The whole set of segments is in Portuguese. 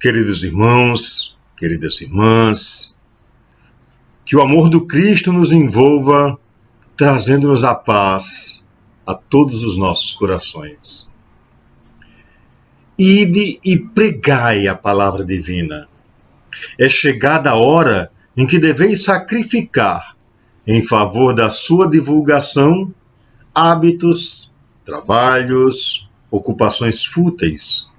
Queridos irmãos, queridas irmãs, que o amor do Cristo nos envolva, trazendo-nos a paz a todos os nossos corações. Ide e pregai a palavra divina. É chegada a hora em que deveis sacrificar, em favor da sua divulgação, hábitos, trabalhos, ocupações fúteis.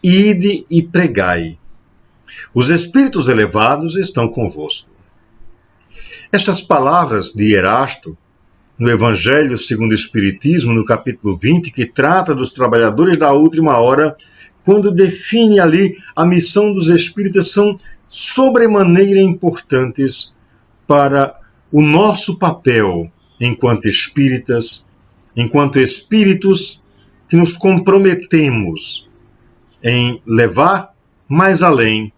Ide e pregai. Os espíritos elevados estão convosco. Estas palavras de Erasto, no Evangelho segundo o Espiritismo, no capítulo 20, que trata dos trabalhadores da última hora, quando define ali a missão dos espíritas, são sobremaneira importantes para o nosso papel enquanto espíritas, enquanto espíritos que nos comprometemos em levar mais além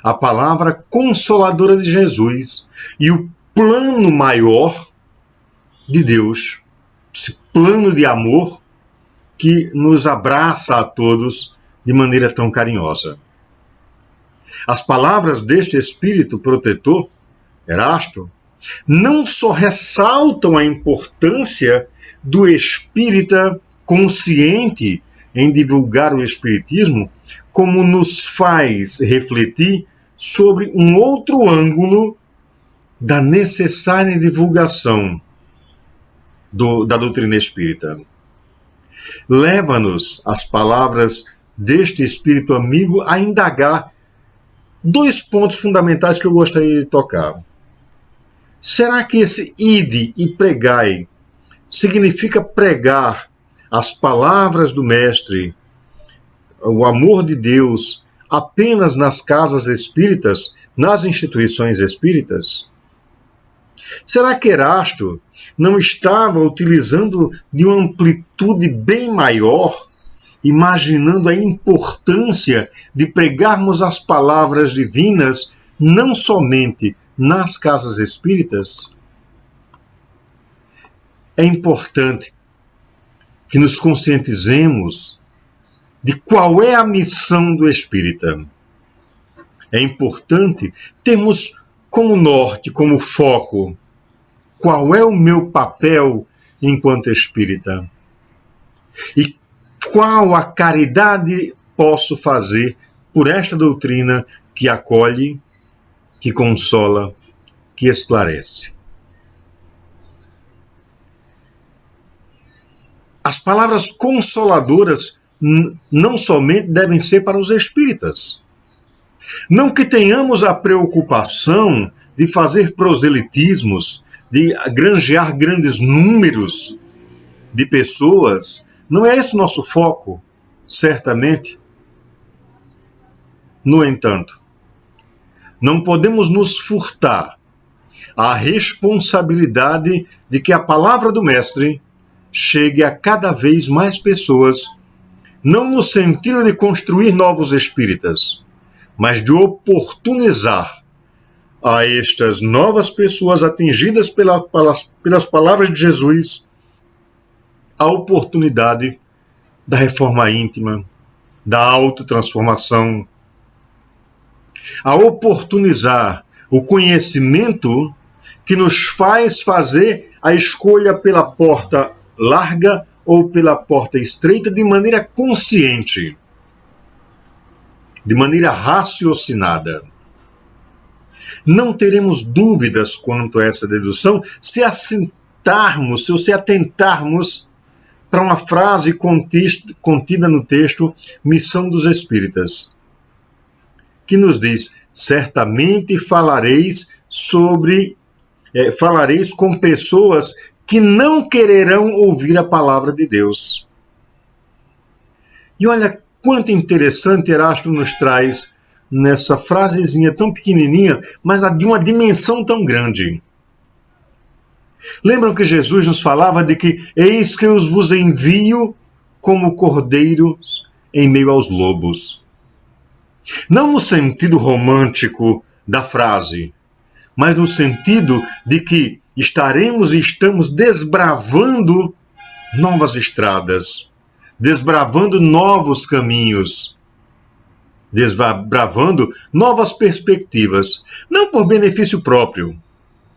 a palavra consoladora de Jesus e o plano maior de Deus, esse plano de amor que nos abraça a todos de maneira tão carinhosa. As palavras deste espírito protetor, Erasto, não só ressaltam a importância do espírita consciente em divulgar o espiritismo, como nos faz refletir sobre um outro ângulo da necessária divulgação da doutrina espírita. Leva-nos as palavras deste espírito amigo a indagar dois pontos fundamentais que eu gostaria de tocar. Será que esse ide e pregai significa pregar as palavras do Mestre, o amor de Deus, apenas nas casas espíritas, nas instituições espíritas? Será que Erasto não estava utilizando de uma amplitude bem maior, imaginando a importância de pregarmos as palavras divinas não somente nas casas espíritas? É importante que nos conscientizemos de qual é a missão do espírita. É importante termos como norte, como foco, qual é o meu papel enquanto espírita e qual a caridade posso fazer por esta doutrina que acolhe, que consola, que esclarece. As palavras consoladoras não somente devem ser para os espíritas. Não que tenhamos a preocupação de fazer proselitismos, de granjear grandes números de pessoas. Não é esse o nosso foco, certamente. No entanto, não podemos nos furtar à responsabilidade de que a palavra do Mestre chegue a cada vez mais pessoas, não no sentido de construir novos espíritas, mas de oportunizar a estas novas pessoas atingidas pelas palavras de Jesus a oportunidade da reforma íntima, da autotransformação, a oportunizar o conhecimento que nos faz fazer a escolha pela porta larga ou pela porta estreita de maneira consciente, de maneira raciocinada. Não teremos dúvidas quanto a essa dedução se atentarmos para uma frase contida no texto Missão dos Espíritas, que nos diz: certamente falareis com pessoas que não quererão ouvir a palavra de Deus. E olha quanto interessante Erasto nos traz nessa frasezinha tão pequenininha, mas de uma dimensão tão grande. Lembram que Jesus nos falava de que eis que eu vos envio como cordeiros em meio aos lobos. Não no sentido romântico da frase, mas no sentido de que estaremos e estamos desbravando novas estradas, desbravando novos caminhos. desbravando novas perspectivas, não por benefício próprio.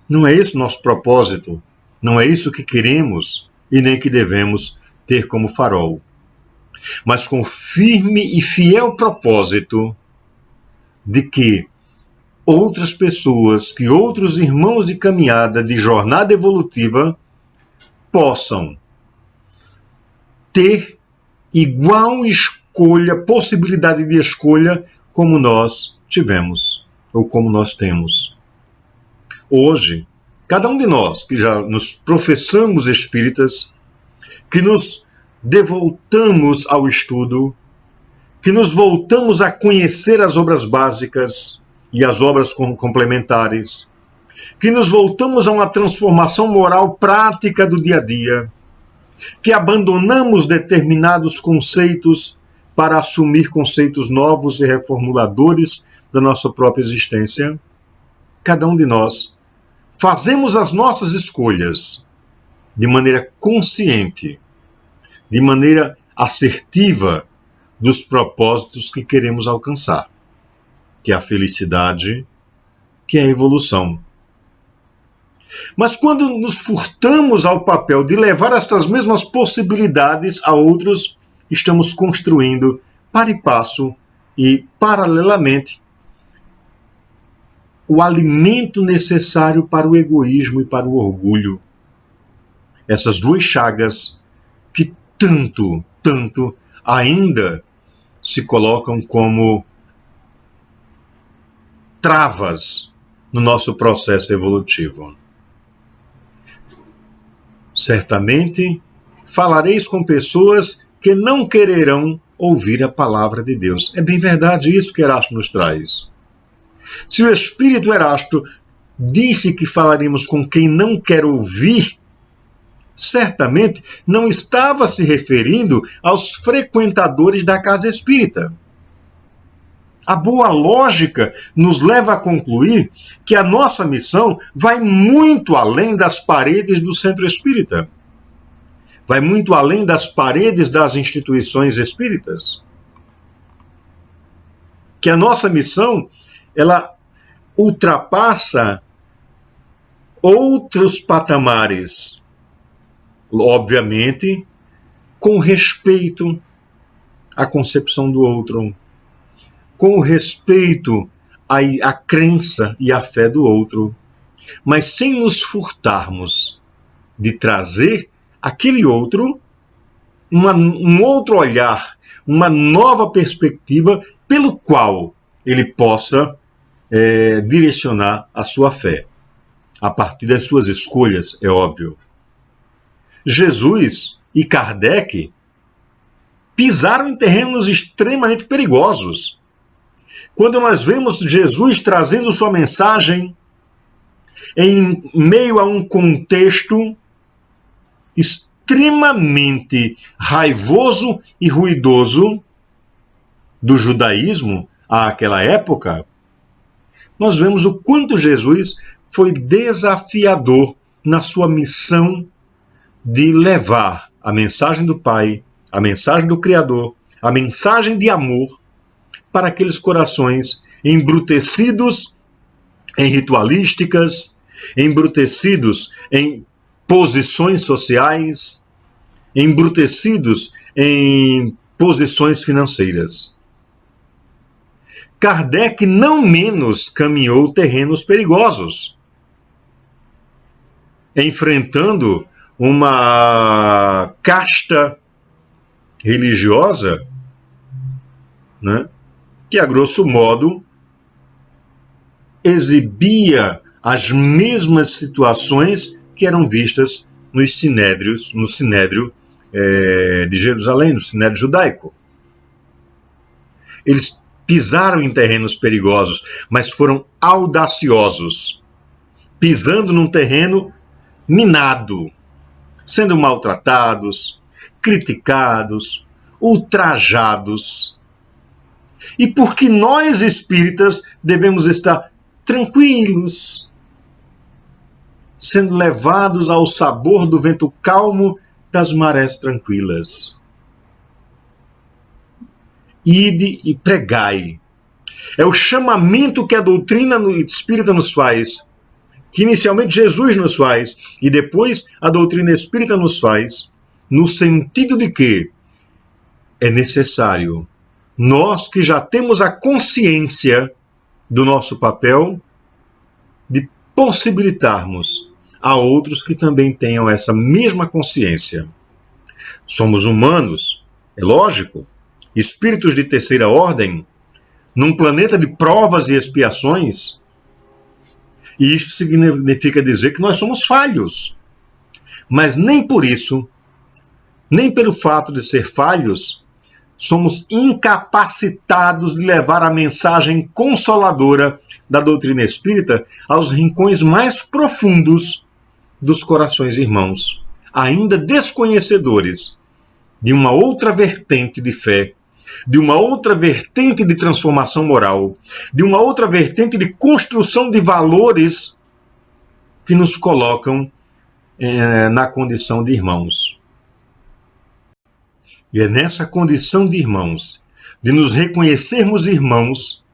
Não é esse o nosso propósito, não é isso que queremos e nem que devemos ter como farol, mas com firme e fiel propósito de que outras pessoas, que outros irmãos de caminhada, de jornada evolutiva, possam ter igual escolha, possibilidade de escolha, como nós tivemos, ou como nós temos. Hoje, cada um de nós, que já nos professamos espíritas, que nos devoltamos ao estudo, que nos voltamos a conhecer as obras básicas e as obras complementares, que nos voltamos a uma transformação moral prática do dia a dia, que abandonamos determinados conceitos para assumir conceitos novos e reformuladores da nossa própria existência. Cada um de nós fazemos as nossas escolhas de maneira consciente, de maneira assertiva dos propósitos que queremos alcançar, que é a felicidade, que é a evolução. Mas quando nos furtamos ao papel de levar estas mesmas possibilidades a outros, estamos construindo para e passo e paralelamente o alimento necessário para o egoísmo e para o orgulho. Essas duas chagas que tanto ainda se colocam como travas no nosso processo evolutivo. Certamente falareis com pessoas que não quererão ouvir a palavra de Deus. É bem verdade isso que Erasto nos traz. Se o Espírito Erasto disse que falaríamos com quem não quer ouvir, certamente não estava se referindo aos frequentadores da casa espírita. A boa lógica nos leva a concluir que a nossa missão vai muito além das paredes do centro espírita. Vai muito além das paredes das instituições espíritas. Que a nossa missão, ela ultrapassa outros patamares. Obviamente, com respeito à concepção do outro, com respeito à crença e à fé do outro, mas sem nos furtarmos de trazer aquele outro um outro olhar, uma nova perspectiva pelo qual ele possa direcionar a sua fé, a partir das suas escolhas, é óbvio. Jesus e Kardec pisaram em terrenos extremamente perigosos. Quando nós vemos Jesus trazendo sua mensagem em meio a um contexto extremamente raivoso e ruidoso do judaísmo àquela época, nós vemos o quanto Jesus foi desafiador na sua missão de levar a mensagem do Pai, a mensagem do Criador, a mensagem de amor para aqueles corações embrutecidos em ritualísticas, embrutecidos em posições sociais, embrutecidos em posições financeiras. Kardec não menos caminhou terrenos perigosos, enfrentando uma casta religiosa, né, que, a grosso modo, exibia as mesmas situações que eram vistas no Sinédrio de Jerusalém, no Sinédrio judaico. Eles pisaram em terrenos perigosos, mas foram audaciosos, pisando num terreno minado, sendo maltratados, criticados, ultrajados. E porque nós espíritas devemos estar tranquilos, sendo levados ao sabor do vento calmo das marés tranquilas. Ide e pregai É o chamamento que a doutrina espírita nos faz, que inicialmente Jesus nos faz, e depois a doutrina espírita nos faz, no sentido de que é necessário, nós que já temos a consciência do nosso papel, de possibilitarmos a outros que também tenham essa mesma consciência. Somos humanos, é lógico, espíritos de terceira ordem, num planeta de provas e expiações, e isso significa dizer que nós somos falhos. Mas nem por isso, nem pelo fato de ser falhos, somos incapacitados de levar a mensagem consoladora da doutrina espírita aos rincões mais profundos dos corações irmãos, ainda desconhecedores de uma outra vertente de fé, de uma outra vertente de transformação moral, de uma outra vertente de construção de valores que nos colocam na condição de irmãos. E é nessa condição de irmãos, de nos reconhecermos irmãos,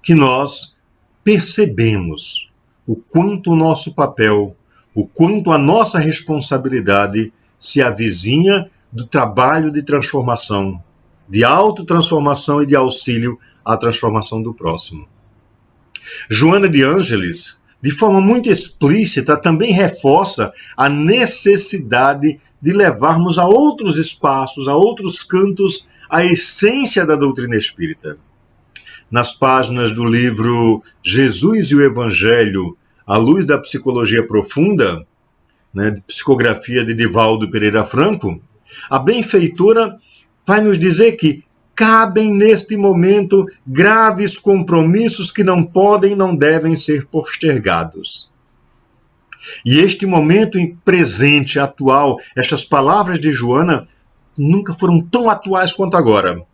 que nós percebemos o quanto o nosso papel, o quanto a nossa responsabilidade se avizinha do trabalho de transformação, de autotransformação e de auxílio à transformação do próximo. Joana de Ângeles, de forma muito explícita, também reforça a necessidade de levarmos a outros espaços, a outros cantos, a essência da doutrina espírita. Nas páginas do livro Jesus e o Evangelho, à luz da psicologia profunda, de psicografia de Divaldo Pereira Franco, a benfeitora vai nos dizer que cabem neste momento graves compromissos que não podem e não devem ser postergados. E este momento presente, atual, estas palavras de Joana nunca foram tão atuais quanto agora.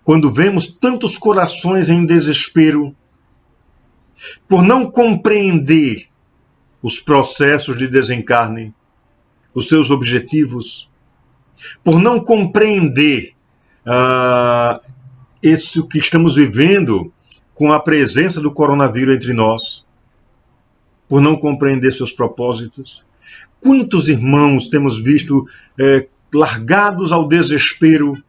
Quando vemos tantos corações em desespero, por não compreender os processos de desencarne, os seus objetivos, por não compreender isso que estamos vivendo com a presença do coronavírus entre nós, por não compreender seus propósitos. Quantos irmãos temos visto largados ao desespero,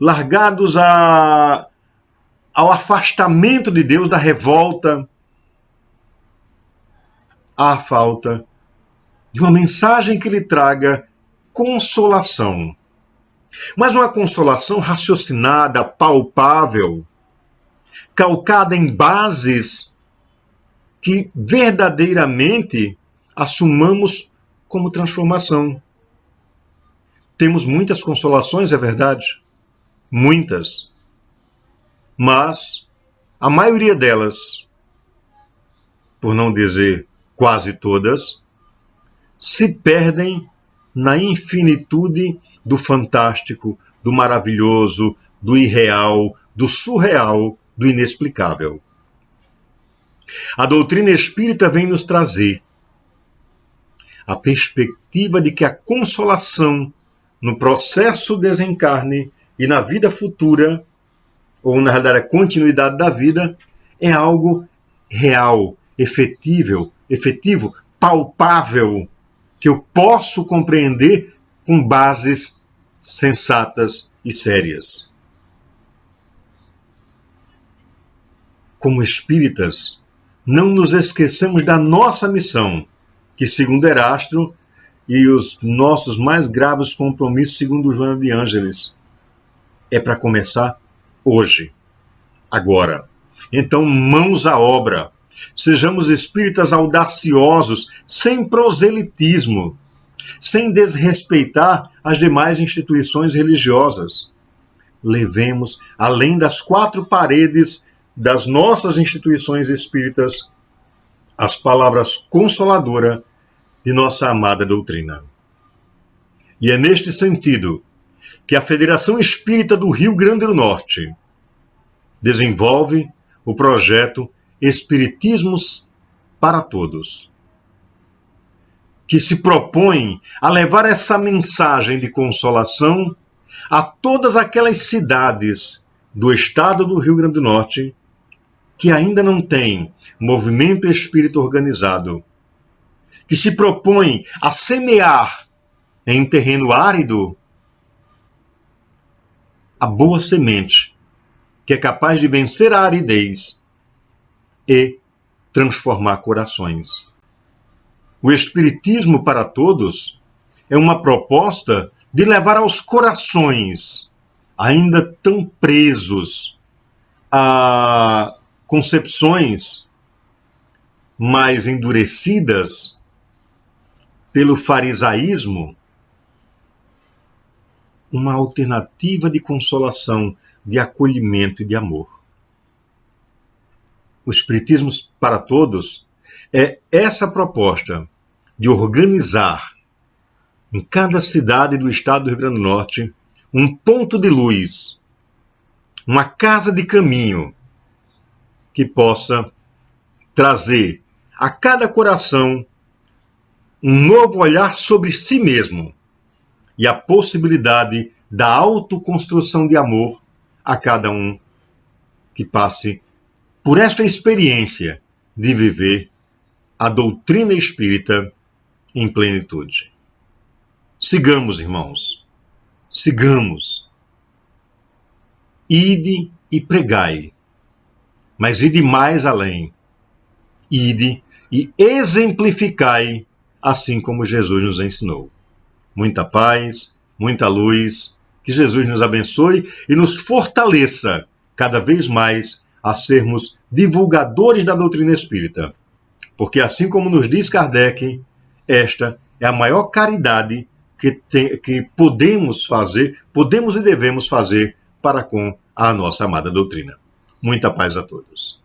largados ao afastamento de Deus, da revolta, à falta de uma mensagem que lhe traga consolação. Mas uma consolação raciocinada, palpável, calcada em bases que verdadeiramente assumamos como transformação. Temos muitas consolações, é verdade, muitas, mas a maioria delas, por não dizer quase todas, se perdem na infinitude do fantástico, do maravilhoso, do irreal, do surreal, do inexplicável. A doutrina espírita vem nos trazer a perspectiva de que a consolação no processo desencarne e na vida futura, ou na realidade a continuidade da vida, é algo real, efetivo, palpável, que eu posso compreender com bases sensatas e sérias. Como espíritas, não nos esqueçamos da nossa missão, que, segundo Erasto, e os nossos mais graves compromissos, segundo Joana de Ângeles, é para começar hoje, agora. Então, mãos à obra. Sejamos espíritas audaciosos, sem proselitismo, sem desrespeitar as demais instituições religiosas. Levemos, além das quatro paredes das nossas instituições espíritas, as palavras consoladoras de nossa amada doutrina. E é neste sentido que a Federação Espírita do Rio Grande do Norte desenvolve o projeto Espiritismos para Todos, que se propõe a levar essa mensagem de consolação a todas aquelas cidades do estado do Rio Grande do Norte, que ainda não tem movimento espírita organizado, que se propõe a semear em terreno árido a boa semente, que é capaz de vencer a aridez e transformar corações. O Espiritismo para Todos é uma proposta de levar aos corações, ainda tão presos a concepções mais endurecidas pelo farisaísmo, uma alternativa de consolação, de acolhimento e de amor. O Espiritismo para Todos é essa proposta de organizar em cada cidade do estado do Rio Grande do Norte um ponto de luz, uma casa de caminho que possa trazer a cada coração um novo olhar sobre si mesmo e a possibilidade da autoconstrução de amor a cada um que passe por esta experiência de viver a doutrina espírita em plenitude. Sigamos, irmãos, sigamos. Ide e pregai, mas ide mais além. Ide e exemplificai, assim como Jesus nos ensinou. Muita paz, muita luz, que Jesus nos abençoe e nos fortaleça cada vez mais a sermos divulgadores da doutrina espírita. Porque assim como nos diz Kardec, esta é a maior caridade que podemos fazer, podemos e devemos fazer para com a nossa amada doutrina. Muita paz a todos.